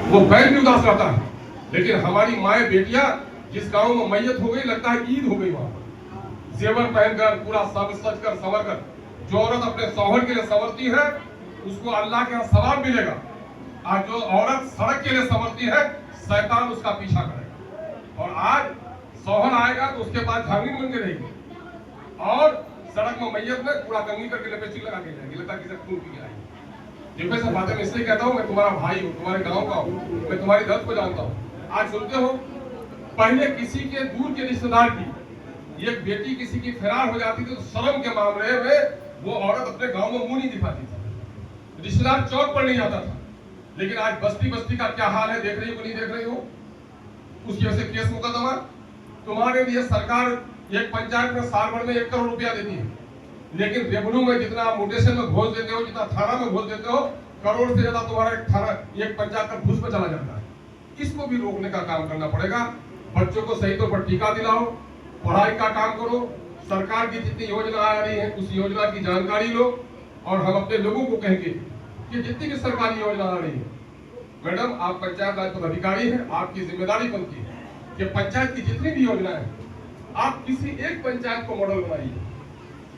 वो बैल भी उदास रहता है। लेकिन हमारी माए बेटियां जिस गांव में मैयत हो गई, लगता है ईद हो गई वहां पर, जेवर पहनकर पूरा सब सज कर संवर कर, जो औरत अपने शौहर के लिए संवरती है उसको अल्लाह के यहाँ सवाब मिलेगा। आज जो औरत सड़क के लिए संवरती है, शैतान उसका पीछा करेगा। और आज शौहर आएगा तो उसके पास झांगनी बन के रहेगी और सड़क में मैयत में पूरा कंगी करके लिपस्टिक लगा के जाएगी, लगता है किसी खून पी के आई। जिसमें से बातें मैं इसलिए कहता हूँ, मैं तुम्हारा भाई हूँ, तुम्हारे गांव का हूँ, मैं तुम्हारी दर्द को जानता हूँ। आज सुनते हो, पहले किसी के दूर के रिश्तेदार की एक बेटी किसी की फरार हो जाती थी तो शर्म के मामले में वो औरत अपने गांव में मुंह नहीं दिखाती थी, रिश्तेदार चौक पर नहीं आता था। लेकिन आज बस्ती बस्ती का क्या हाल है, देख रही हो नहीं देख रही हो? उसकी वजह से केस मुकदमा। तुम्हारे लिए सरकार एक पंचायत में साल भर में 1 करोड़ रुपया देती है, लेकिन रेवेन्यू में जितना म्यूटेशन में घोष देते हो, जितना थाना में घोष देते हो, करोड़ से ज्यादा तुम्हारा एक पंचायत का घूस में चला जाता है। इसको भी रोकने का काम करना पड़ेगा। बच्चों को सही तौर पर टीका दिलाओ, पढ़ाई का काम करो, सरकार की जितनी योजना आ रही है उस योजना की जानकारी लो। और हम अपने लोगों को कहेंगे कि जितनी भी सरकारी योजना आ रही है, मैडम आप पंचायत राज पदाधिकारी हैं, आपकी जिम्मेदारी बनती है कि पंचायत की जितनी भी योजना है आप किसी एक पंचायत को मॉडल बनाइए,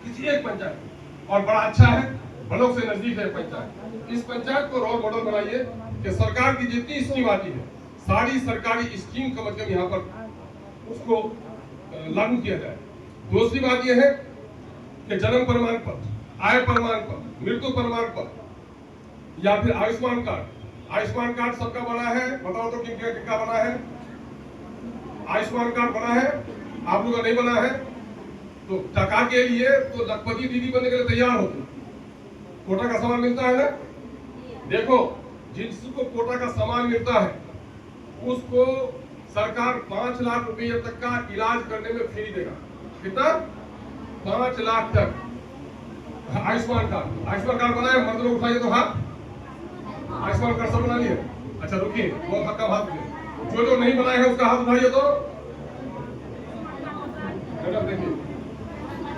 किसी एक पंचायत। और बड़ा अच्छा है, ब्लॉक से नजदीक है पंचायत, इस पंचायत को रोल मॉडल बनाइए कि सरकार की जितनी स्कीम आती है सारी सरकारी स्कीम का मतलब यहाँ पर उसको लागू किया जाए। दूसरी बात यह है कि जन्म प्रमाण पत्र, आय प्रमाण पत्र, मृत्यु प्रमाण पत्र या फिर आयुष्मान कार्ड। आयुष्मान कार्ड सबका बना है, बताओ तो किनका बना है? आयुष्मान कार्ड बना है, आप लोगों का नहीं बना है तो टका के लिए तो लखपति दीदी बनने के लिए तैयार हो, कोटा का सामान मिलता है ना। देखो, जिसको कोटा का सामान मिलता है उसको सरकार 5 लाख रुपए तक का इलाज करने में फ्री देगा। कितना? 5 लाख तक। आयुष्मान कार्ड बना है, मर्द लोग उठाइए तो हाथ। आयुष्मान कार्ड सब बना लिए? अच्छा रुकिए, वो हक का हाथ दीजिए। जो नहीं बनाए हैं उसका हाथ उठाइए तो देखिए,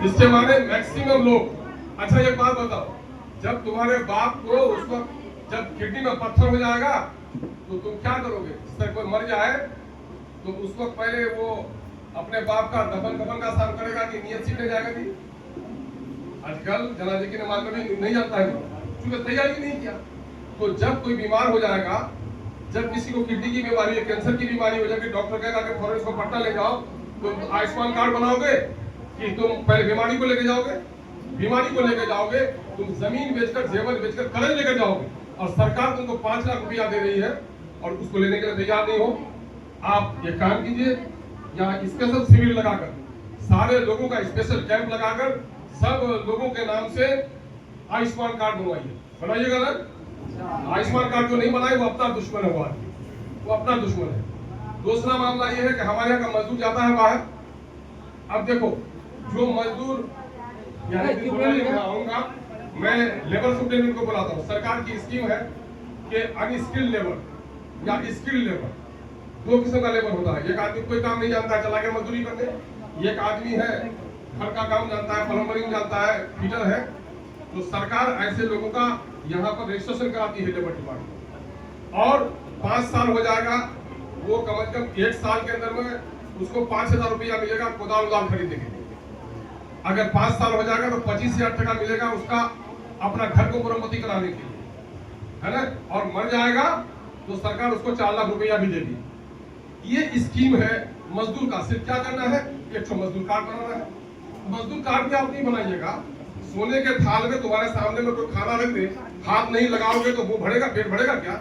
इसके माने मैक्सिमम लोग। अच्छा एक बात बताओ, जब तुम्हारे बाप को उस वक्त जब किडनी में पत्थर हो जाएगा तो तुम क्या करोगे? जिससे कोई मर जाए तो उस वक्त पहले वो अपने बाप का दफन कफन का काम करेगा कि नियत सीखने जाएगा जी? आजकल जनाजे की नमाज में भी नहीं जाता है क्योंकि तैयारी नहीं किया। तो जब कोई बीमार हो जाएगा, जब किसी को किडनी की बीमारी है, कैंसर की बीमारी हो जाएगी, डॉक्टर कहेगा कि फौरन इसको पट्टा ले जाओ, तुम आयुष्मान कार्ड बनाओगे कि तुम पहले बीमारी को लेके जाओगे? बीमारी को लेकर जाओगे, तुम जमीन बेचकर, जेवर बेचकर कर्ज लेकर जाओगे और सरकार तुमको 5 लाख रुपया दे रही है और उसको लेने के लिए तैयार नहीं हो। आप ये काम कीजिए, यहाँ स्पेशल शिविर लगाकर, सारे लोगों का स्पेशल कैंप लगाकर सब लोगों के नाम से आयुष्मान कार्ड बनाइएगा ना। आयुष्मान कार्ड जो नहीं बनाए वो अपना दुश्मन है, वो अपना दुश्मन है। दूसरा मामला ये है कि हमारे यहाँ का मजदूर जाता है बाहर। अब देखो, जो मजदूर आऊंगा मैं लेबर सुप्रीटेंडेंट को बुलाता हूँ। सरकार की स्कीम है कि अनस्किल्ड लेबर या स्किल्ड लेबर, 2 किस्म का लेबर होता है। एक आदमी कोई काम नहीं जानता है, चला गया मजदूरी करने। एक आदमी है घर का काम जानता है, प्लम्बरिंग जानता है, फिटर है। तो सरकार ऐसे लोगों का यहाँ पर रजिस्ट्रेशन कराती है लेबर डिपार्टमेंट, और 5 साल हो जाएगा वो कम से कम 1 साल के अंदर में उसको 5,000 रुपया मिलेगा कोदाल उदाल खरीदने के लिए। अगर 5 साल हो जाएगा तो 25,000 टका मिलेगा उसका अपना घर को मरम्मती कराने के लिए, है ना। और मर जाएगा तो सरकार उसको 4 लाख रुपया भी देगी। ये स्कीम है मजदूर का। सिर्फ क्या करना है, एक तो मजदूर कार्ड बनाना है। मजदूर कार्ड भी आप नहीं बनाइएगा, सोने के थाल में तुम्हारे सामने में कोई खाना रख दे, हाथ नहीं लगाओगे तो मुंह भरेगा, पेट भरेगा क्या?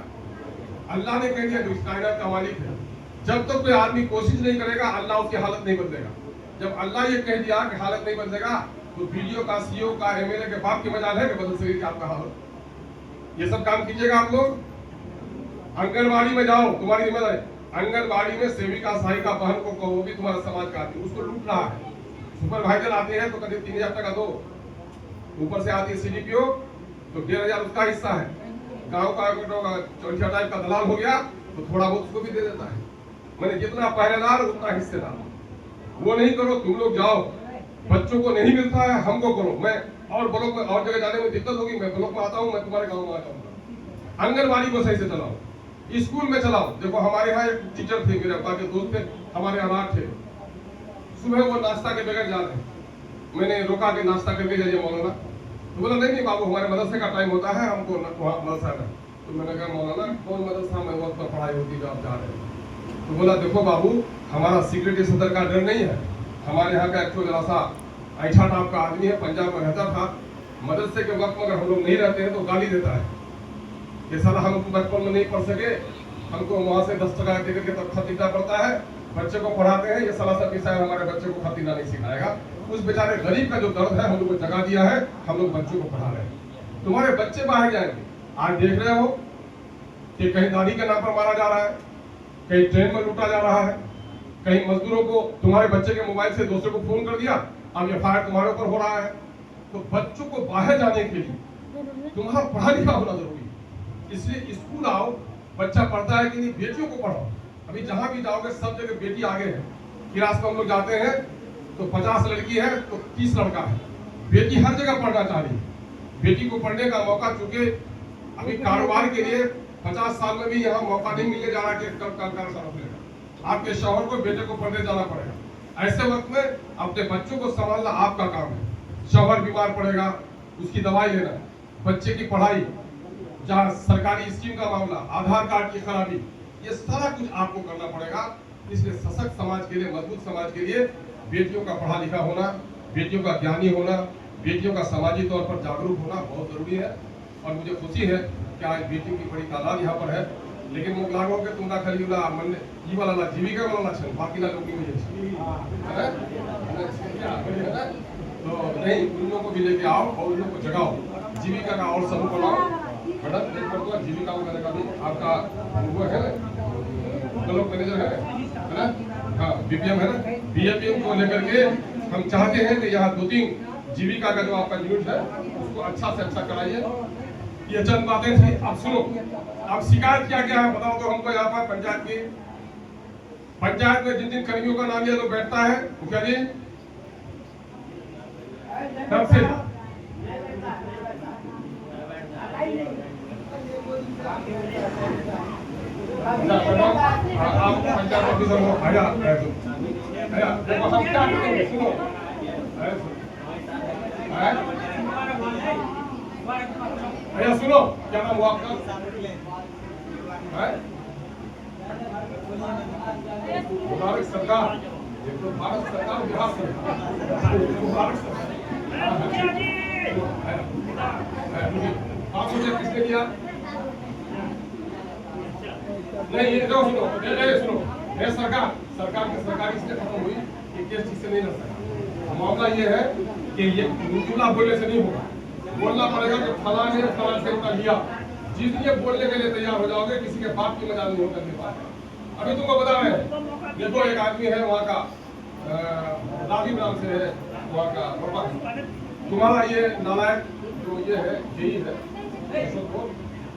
अल्लाह ने कह दिया जो इस कायनात का मालिक है, जब तक कोई आदमी कोशिश नहीं करेगा अल्लाह उसकी हालत नहीं बदलेगा। जब अल्लाह ये कह दिया कि हालत नहीं बदलेगा तो वीडियो का, सीओ का, एमएलए के बाप की मजाल है कि बदल सकेगी आपका हालत। ये सब काम कीजिएगा आप लोग। आंगनबाड़ी में जाओ, तुम्हारी जिम्मेदारी। आंगनबाड़ी में सेविका, सहायिका बहन को कहो, वो भी तुम्हारा समाज का आदमी, उसको लूट रहा है। सुपरवाइजर आते हैं तो कभी 3,000 टका दो, ऊपर से आती है सीडीपीओ तो 1,500 उसका हिस्सा है। गांव का चौथिया टाइप का दलाल हो गया तो थोड़ा बहुत उसको भी दे देता है। मैंने जितना पहरेदार उतना हिस्सेदार। वो नहीं करो, तुम लोग जाओ, बच्चों को नहीं मिलता है हमको करो। मैं और ब्लॉक में और जगह जाने में दिक्कत होगी, मैं ब्लॉक में आता हूँ, मैं तुम्हारे गाँव में आ जाऊंगा। आंगनबाड़ी को सही से चलाओ, स्कूल में चलाओ। देखो हमारे यहाँ एक टीचर थे, मेरे अब्बा के दोस्त थे, हमारे अनाथ थे। सुबह वो नाश्ता के बगैर जा रहे हैं, मैंने रोका के नाश्ता करके जाइए मौलाना। तो बोला नहीं नहीं बाबू, हमारे मदरसे का टाइम होता है, हमको वहाँ मदरसा है। तो मैंने कहा मौलाना कौन मदरसा में वक्त पर पढ़ाई होती है, आप जा रहे हैं? तो बोला देखो बाबू, हमारा सिक्योरिटी सदर का डर नहीं है, हमारे यहाँ का एक तो जरा सा ऐठा टाप का आदमी है, पंजाब में रहता था, मदरसे के वक्त में अगर हम लोग नहीं रहते हैं तो गाली देता है कि साला हमको बचपन में नहीं पढ़ सके, हमको वहाँ से 10 टका दे करके तब खत लिखना पड़ता है, बच्चे को पढ़ाते हैं, ये साला सब शायद हमारे बच्चे को खत लिखना नहीं सिखाएगा। उस बेचारे गरीब का जो दर्द है हम लोग को जगा दिया है, हम लोग बच्चों को पढ़ा रहे हैं। तुम्हारे बच्चे बाहर जाएंगे, आज देख रहे हो कि कहीं दादी के नाम पर मारा जा रहा है, कहीं ट्रेन में लूटा जा रहा है, कहीं मजदूरों को तुम्हारे बच्चे के मोबाइल से दूसरे को फोन कर दिया, अब एफआईआर तुम्हारे ऊपर हो रहा है। तो बच्चों को बाहर जाने के लिए तुम्हारा पढ़ा लिखा होना जरूरी है। इसलिए स्कूल आओ, बच्चा पढ़ता है कि नहीं, बेटियों को पढ़ाओ। अभी जहां भी जाओगे सब जगह बेटी आगे है। क्लास में हम लोग जाते हैं तो 50 लड़की है तो 30 लड़का है। बेटी हर जगह पढ़ना चाह रही है। बेटी को पढ़ने का मौका, चूंकि अभी कारोबार के लिए 50 साल में भी यहाँ मौका नहीं मिलने जा रहा कि कब कारोबार मिलेगा। आपके शौहर को बेटे को पढ़ने जाना पड़ेगा। ऐसे वक्त में अपने बच्चों को संभालना आपका काम है। शौहर बीमार पड़ेगा, उसकी दवाई लेना, बच्चे की पढ़ाई, जहाँ सरकारी स्कीम का मामला, आधार कार्ड की खराबी, ये सारा कुछ आपको करना पड़ेगा। इसलिए सशक्त समाज के लिए, मजबूत समाज के लिए बेटियों का पढ़ा लिखा होना, बेटियों का ज्ञानी होना, बेटियों का सामाजिक तौर पर जागरूक होना बहुत जरूरी है। और मुझे खुशी है कि आज बेटियों की बड़ी तादाद यहाँ पर है। लेकिन मुझे लागो कि तुमका खाली मन ये वाला जीविका वाला छन, बाकी ना लोग नहीं है। तो नहीं, उन लोगों को भी लेके आओ और उन लोगों को जगाओ, जीविका का और समूह बनाओ। मैडम एक बार तो जीविका वगैरह का भी आपका वो है ना, ब्लॉक मैनेजर है ना, हाँ बीपीएम है ना, बीएपीएम को लेकर के हम चाहते हैं कि यहाँ 2-3 जीविका का जो आपका यूनिट है उसको अच्छा से अच्छा कराइए। ये चंद बातें थी। अब सुनो, अब शिकायत क्या क्या है बताओ तो हमको। यहाँ पर पंचायत में जिन जिन कर्मियों का नाम लिया तो बैठता है मुखिया जी तब से आप पंचायत ऑफिसर हो, आया देखो हम क्या करेंगे, सुनो भैया सुनो, क्या नाम हुआ आपका? भारत सरकार, ये तो भारत सरकार, बिहार सरकार, भारत सरकार। आप मुझे किसने दिया? नहीं ये जो सुनो, ये सरकार की सरकार इसलिए खत्म हुई कि केस ठीक से नहीं लड़ सका। मामला ये है कि ये चूल्हा बोलने से नहीं होगा, बोलना पड़ेगा कि फला ने फला से उनका लिया। जिस दिन ये बोलने के लिए तैयार हो जाओगे, किसी के बाप की मजाल नहीं होकर के बात। अभी तुमको बता रहे हैं, देखो एक आदमी है वहाँ का, राजीव नाम से है वहाँ का पापा, तुम्हारा ये नालायक जो ये है जेई है,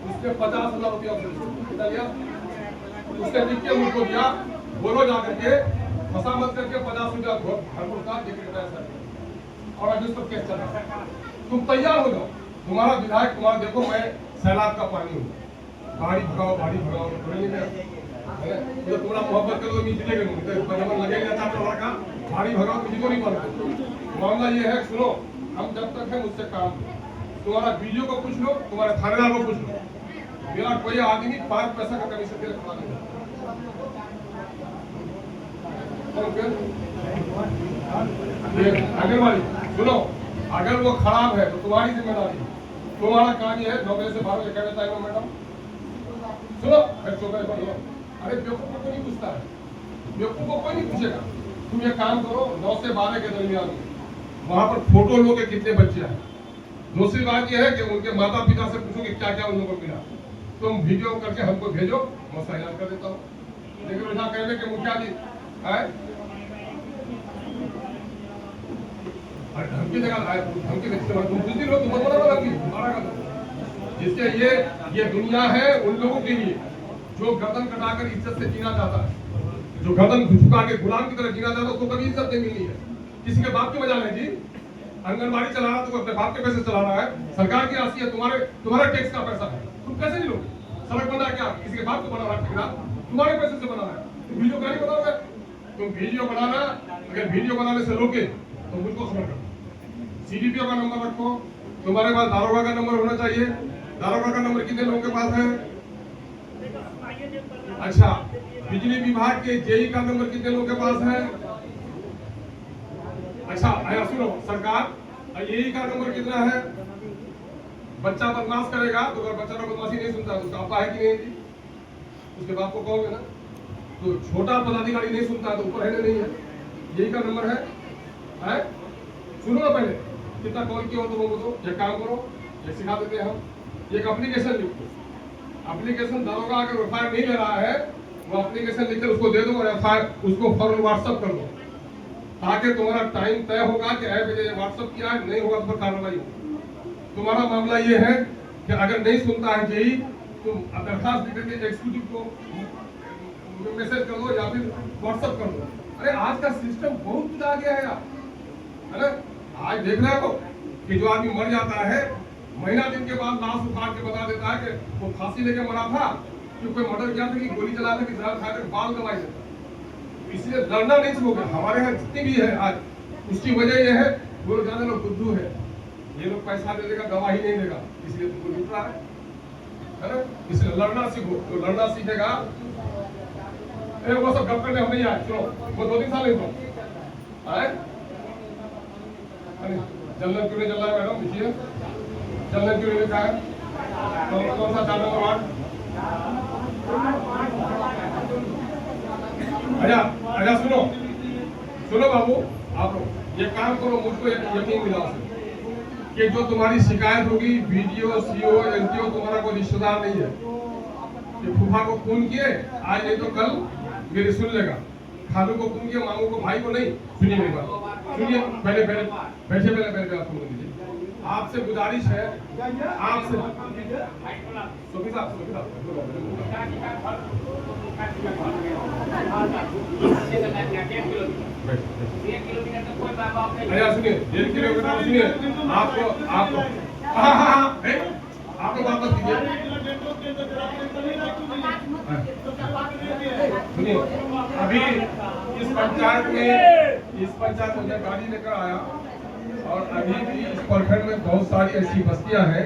उसने 50,000 रुपया कितना लिया, उसने लिख के मुझको दिया, बोलो जा करके फंसा मत करके 50 रुपया भरपूर का पैसा और अभी उस पर केस चल रहा है। तुम तैयार हो जाओ, तुम्हारा विधायक, तुम्हारा देखो मैं सैलाब का पानी हूँ, भारी भगाओ तो तुम्हारा मोहब्बत करो तो जीतेगा नहीं, लगेगा चार का भारी भगाओ किसी को नहीं पड़ता। मामला ये है, सुनो, हम जब तक है मुझसे काम, तुम्हारा वीडियो को पूछ लो, तुम्हारे थानेदार को पूछ लो, मेरा कोई आदमी 5 पैसा का कमीशन के लिए खड़ा नहीं। आंगनबाड़ी सुनो, अगर वो खराब है तो तुम्हारी जिम्मेदारी, तुम्हारा काम ये है 9 बजे से 12 बजे क्या रहता है मैडम, सुनो अरे बेवकूफ को कोई नहीं पूछता है, बेवकूफ को कोई नहीं पूछेगा। तुम ये काम करो 9 से 12 के दरमियान वहां पर फोटो लो के कितने बच्चे हैं। दूसरी बात यह है कि उनके माता पिता से पूछो कि क्या क्या उन लोगों को मिला, तुम वीडियो करके हमको भेजो, मैं साइन कर देता हूँ। लेकिन ऐसा कहने के मुखिया जी है धमकी देगा, धमकी देते तुम कुछ दिन हो, तुम बोला जिसके ये दुनिया है उन लोगों के लिए जो गर्दन कटाकर इज्जत से जीना चाहता है, जो गर्दन झुका के गुलाम की तरह जीना चाहता है, उसको कभी इज्जत नहीं मिलनी है। किसी के बाप की मजा नहीं जी, आंगनबाड़ी चला रहा तो अपने बाप के पैसे चला रहा है, सरकार की राशि है, तुम्हारे टैक्स का पैसा है, तुम कैसे नहीं लोगे? सड़क बना क्या किसी के बाप को बना रहा है ठेकेदार, तुम्हारे पैसे से बना है, तुम वीडियो गाड़ी बनाओगे। तुम वीडियो बनाना, अगर वीडियो बनाने से रोके तो मुझको खबर करो, सीडीपीओ का नंबर रखो, तुम्हारे पास दारोगा का नंबर होना चाहिए। दारोगा का नंबर कितने लोगों के पास है? अच्छा, बिजली विभाग के जेई का नंबर कितने लोगों के पास है? अच्छा, आया सुनो, सरकार जेई का नंबर कितना है? बच्चा बदमाश करेगा तो अगर बच्चा का बदमाशी नहीं सुनता तो उसका अब्बा है कि नहीं जी? उसके बाप को कहोगे ना। तो छोटा पदाधिकारी नहीं सुनता तो ऊपर है नहीं है, यही का नंबर है? सुनो ना पहले कितना कॉल किया हो तुम लोगों को। एक काम करो, ये सिखा देते हैं हम, एक एप्लीकेशन लिखो। एप्लीकेशन दारोगा अगर एफआईआर नहीं ले रहा है, वो एप्लीकेशन लिखकर उसको दे दो और एफआईआर उसको फौरन व्हाट्सएप कर दो, ताकि तुम्हारा टाइम तय होगा कि ऐप बजे व्हाट्सएप किया है, नहीं होगा तो कार्रवाई होगी। तुम्हारा मामला ये है कि अगर नहीं सुनता है जेई, तुम दरखास्त लिख करके एग्जीक्यूटिव को मैसेज कर दो या फिर व्हाट्सएप कर दो। अरे आज का सिस्टम बहुत कुछ आ गया है यार, है ना। आज देख रहे हो कि जो आदमी मर जाता है, महीना दिन के बाद लाश उठा के बता देता है कि वो फांसी लेके मरा था, कि कोई मर्डर किया था, कि गोली चला था, कि जहर खा कर बाल दवाई देता। इसलिए लड़ना नहीं छोड़ोगे। हमारे यहाँ जितनी भी है आज, उसकी वजह यह है वो लोग ज्यादा लोग बुद्धू है, ये लोग पैसा दे देगा, गवाही नहीं देगा, इसलिए तुमको लूट रहा है ना। इसलिए लड़ना सीखो, तो लड़ना सीखेगा। वो सब गप करने हम नहीं आए, चलो वो 2-3 साल नहीं तो आए। जल्लन क्यों नहीं चल रहा है मैडम, देखिए जल्लन क्यों नहीं लिखा है, कौन सा 4 नंबर वार्ड? अच्छा सुनो सुनो बाबू, आप लोग ये काम करो, मुझको यकीन दिलाओ कि जो तुम्हारी शिकायत होगी, वीडियो सीओ एनटीओ तुम्हारा कोई रिश्तेदार नहीं है कि फूफा को खून किए आज नहीं तो कल मेरी सुन लेगा, खालू को खून किया, मामू को, भाई को नहीं। सुनिए मेरी बात, सुनिए पहले पहले सुन लीजिए। आपसे गुजारिश है, आपसे सोफी साहब सुनिए, 1.5 किलोमीटर सुनिए, आपको आपको वापस कीजिए। सुनिए, अभी इस पंचायत में गाड़ी लेकर आया और अभी भी इस प्रखंड में बहुत सारी ऐसी बस्तियां हैं